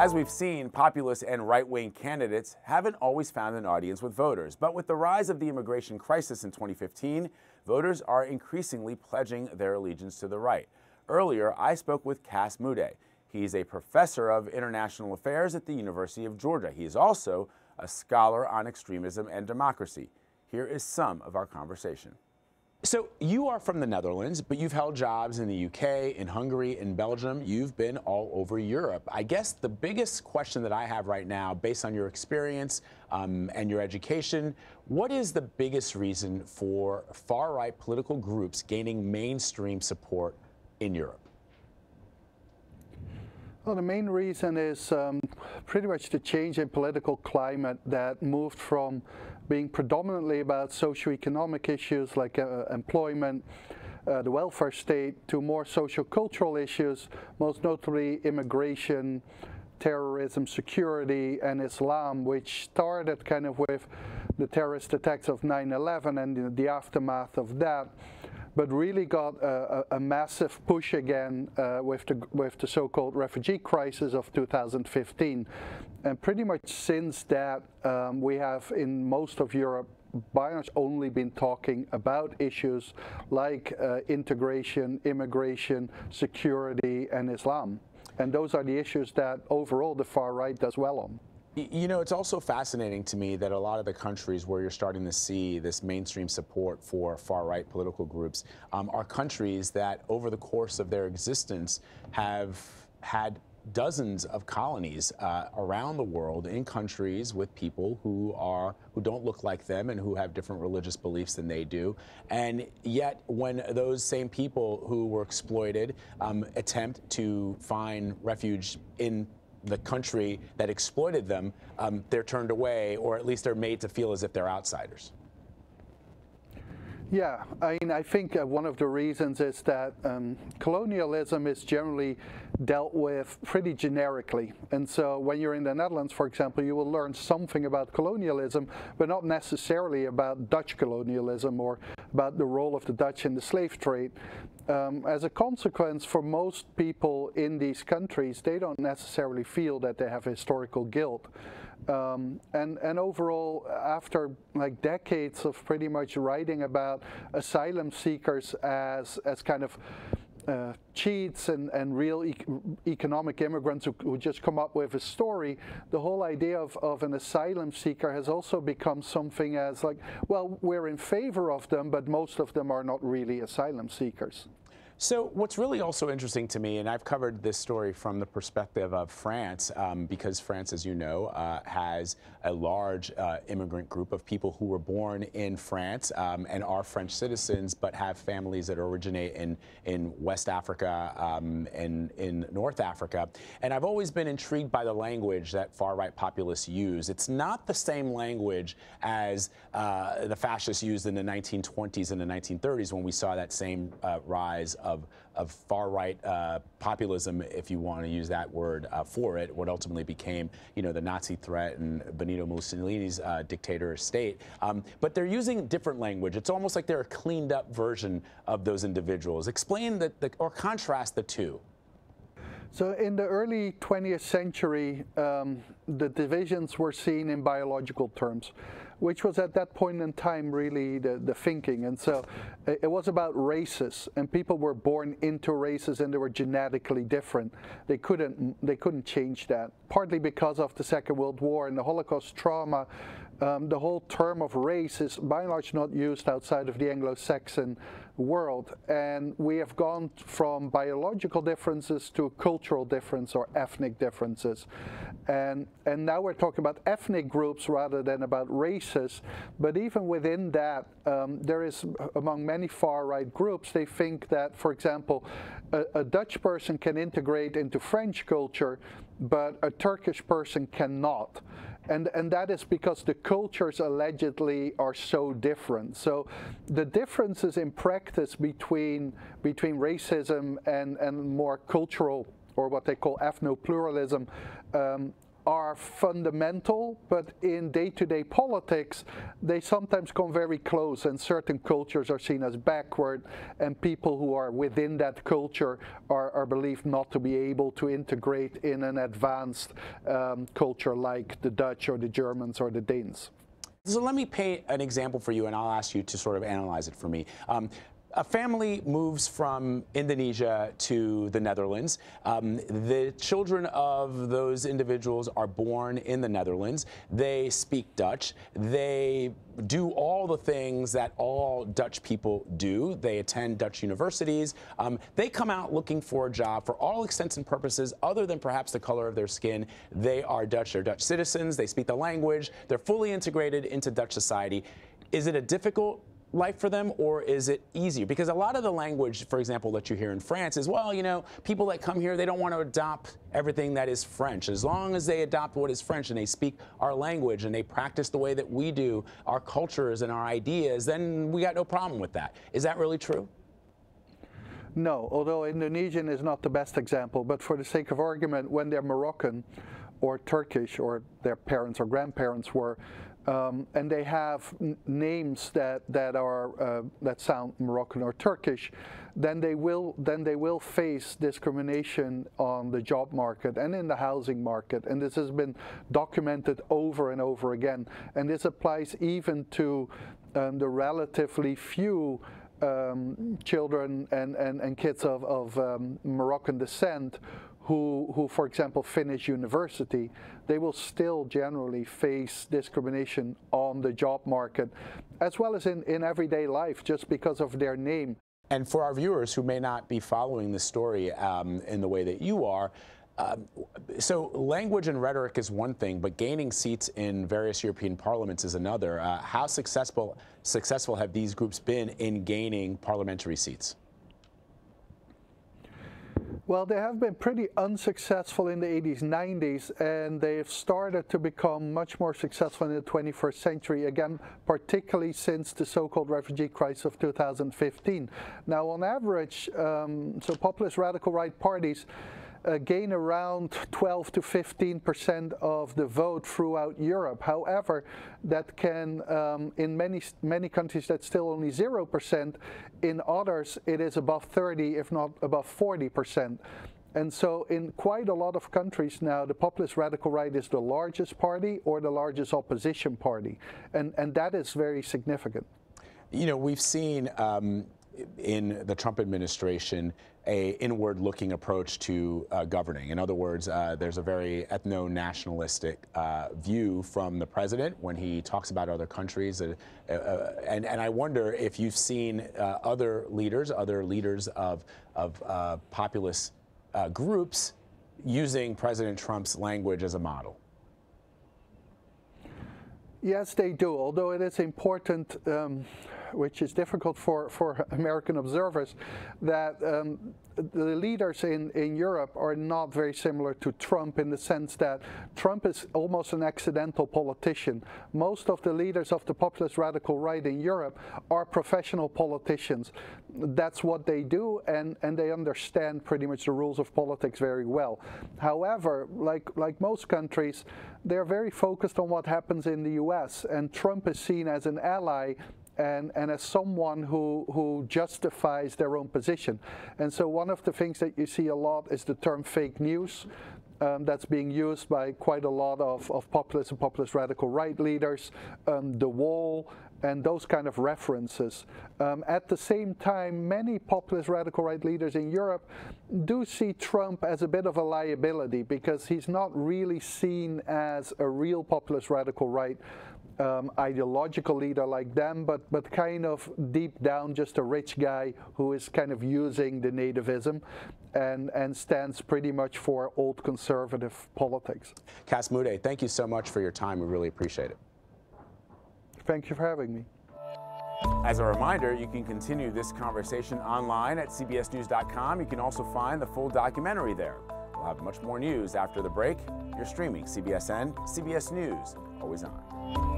As we've seen, populist and right-wing candidates haven't always found an audience with voters. But with the rise of the immigration crisis in 2015, voters are increasingly pledging their allegiance to the right. Earlier, I spoke with Cas Mudde. He's a professor of international affairs at the University of Georgia. He is also a scholar on extremism and democracy. Here is some of our conversation. So you are from the Netherlands, but you've held jobs in the UK, in Hungary, in Belgium. You've been all over Europe. I guess the biggest question that I have right now, based on your experience and your education, what is the biggest reason for far-right political groups gaining mainstream support in Europe? Well, the main reason is pretty much the change in political climate that moved from being predominantly about socioeconomic issues like employment, the welfare state, to more socio-cultural issues, most notably immigration, terrorism, security, and Islam, which started kind of with the terrorist attacks of 9/11 and the aftermath of that, but really got a massive push again with the so-called refugee crisis of 2015. And pretty much since that, we have in most of Europe by much only been talking about issues like integration, immigration, security, and Islam. And those are the issues that overall the far right does well on. You know, it's also fascinating to me that a lot of the countries where you're starting to see this mainstream support for far-right political groups are countries that over the course of their existence have had dozens of colonies around the world in countries with people who don't look like them and who have different religious beliefs than they do. And yet when those same people who were exploited attempt to find refuge in the country that exploited them, they're turned away, or at least they're made to feel as if they're outsiders. Yeah, I mean, I think one of the reasons is that colonialism is generally dealt with pretty generically. And so when you're in the Netherlands, for example, you will learn something about colonialism, but not necessarily about Dutch colonialism or about the role of the Dutch in the slave trade. As a consequence, for most people in these countries, they don't necessarily feel that they have historical guilt. And overall, after like decades of pretty much writing about asylum seekers as kind of cheats and real economic immigrants who just come up with a story, the whole idea of an asylum seeker has also become something as like, well, we're in favor of them, but most of them are not really asylum seekers. So what's really also interesting to me, and I've covered this story from the perspective of France, because France, as you know, has a large immigrant group of people who were born in France and are French citizens, but have families that originate in West Africa and in North Africa. And I've always been intrigued by the language that far-right populists use. It's not the same language as the fascists used in the 1920s and the 1930s when we saw that same rise of far-right populism, if you want to use that word for it, what ultimately became, you know, the Nazi threat and Benito Mussolini's dictator state. But they're using different language. It's almost like they're a cleaned-up version of those individuals. Explain or contrast the two. So in the early 20th century, the divisions were seen in biological terms, which was at that point in time really the thinking. And so it was about races, and people were born into races and they were genetically different. They couldn't change that, partly because of the Second World War and the Holocaust trauma. The whole term of race is by and large not used outside of the Anglo-Saxon world, and we have gone from biological differences to cultural difference or ethnic differences, and now we're talking about ethnic groups rather than about races. But even within that, there is, among many far-right groups, they think that, for example, a Dutch person can integrate into French culture, but a Turkish person cannot. And that is because the cultures allegedly are so different. So the differences in practice between racism and more cultural, or what they call ethno-pluralism, are fundamental, but in day-to-day politics, they sometimes come very close, and certain cultures are seen as backward, and people who are within that culture are believed not to be able to integrate in an advanced culture like the Dutch or the Germans or the Danes. So let me paint an example for you, and I'll ask you to sort of analyze it for me. A family moves from Indonesia to the Netherlands. The children of those individuals are born in the Netherlands. They speak Dutch. They do all the things that all Dutch people do. They attend Dutch universities. They come out looking for a job. For all intents and purposes, other than perhaps the color of their skin, they are Dutch. They're Dutch citizens. They speak the language. They're fully integrated into Dutch society. Is it a difficult life for them, or is it easier? Because a lot of the language, for example, that you hear in France is, well, you know, people that come here, they don't want to adopt everything that is French. As long as they adopt what is French and they speak our language and they practice the way that we do, our cultures and our ideas, then we got no problem with that. Is that really true? No, although Indonesian is not the best example, but for the sake of argument, when they're Moroccan or Turkish, or their parents or grandparents were, and they have names that sound Moroccan or Turkish, then they will face discrimination on the job market and in the housing market, and this has been documented over and over again. And this applies even to the relatively few children and kids of Moroccan descent who, for example, finish university. They will still generally face discrimination on the job market, as well as in everyday life, just because of their name. And for our viewers who may not be following this story in the way that you are, so language and rhetoric is one thing, but gaining seats in various European parliaments is another. How successful have these groups been in gaining parliamentary seats? Well, they have been pretty unsuccessful in the 80s, 90s, and they've started to become much more successful in the 21st century, again, particularly since the so-called refugee crisis of 2015. Now, on average, so populist radical right parties gain around 12 to 15% of the vote throughout Europe. However, that can, in many countries, that's still only 0%. In others, it is above 30, if not above 40%. And so in quite a lot of countries now, the populist radical right is the largest party or the largest opposition party. And that is very significant. You know, we've seen in the Trump administration a inward-looking approach to governing. In other words, there's a very ethno-nationalistic view from the president when he talks about other countries. And I wonder if you've seen other leaders of populist groups using President Trump's language as a model. Yes, they do, although it is important, which is difficult for American observers, that the leaders in Europe are not very similar to Trump, in the sense that Trump is almost an accidental politician. Most of the leaders of the populist radical right in Europe are professional politicians. That's what they do, and they understand pretty much the rules of politics very well. However, like most countries, they're very focused on what happens in the US, and Trump is seen as an ally and as someone who justifies their own position. And so one of the things that you see a lot is the term fake news. That's being used by quite a lot of populist and populist radical right leaders, the wall, and those kind of references. At the same time, many populist radical right leaders in Europe do see Trump as a bit of a liability, because he's not really seen as a real populist radical right ideological leader like them, but kind of deep down just a rich guy who is kind of using the nativism and stands pretty much for old conservative politics. Cas Mudde, thank you so much for your time. We really appreciate it. Thank you for having me. As a reminder, you can continue this conversation online at cbsnews.com. You can also find the full documentary there. We'll have much more news after the break. You're streaming CBSN, CBS News, always on.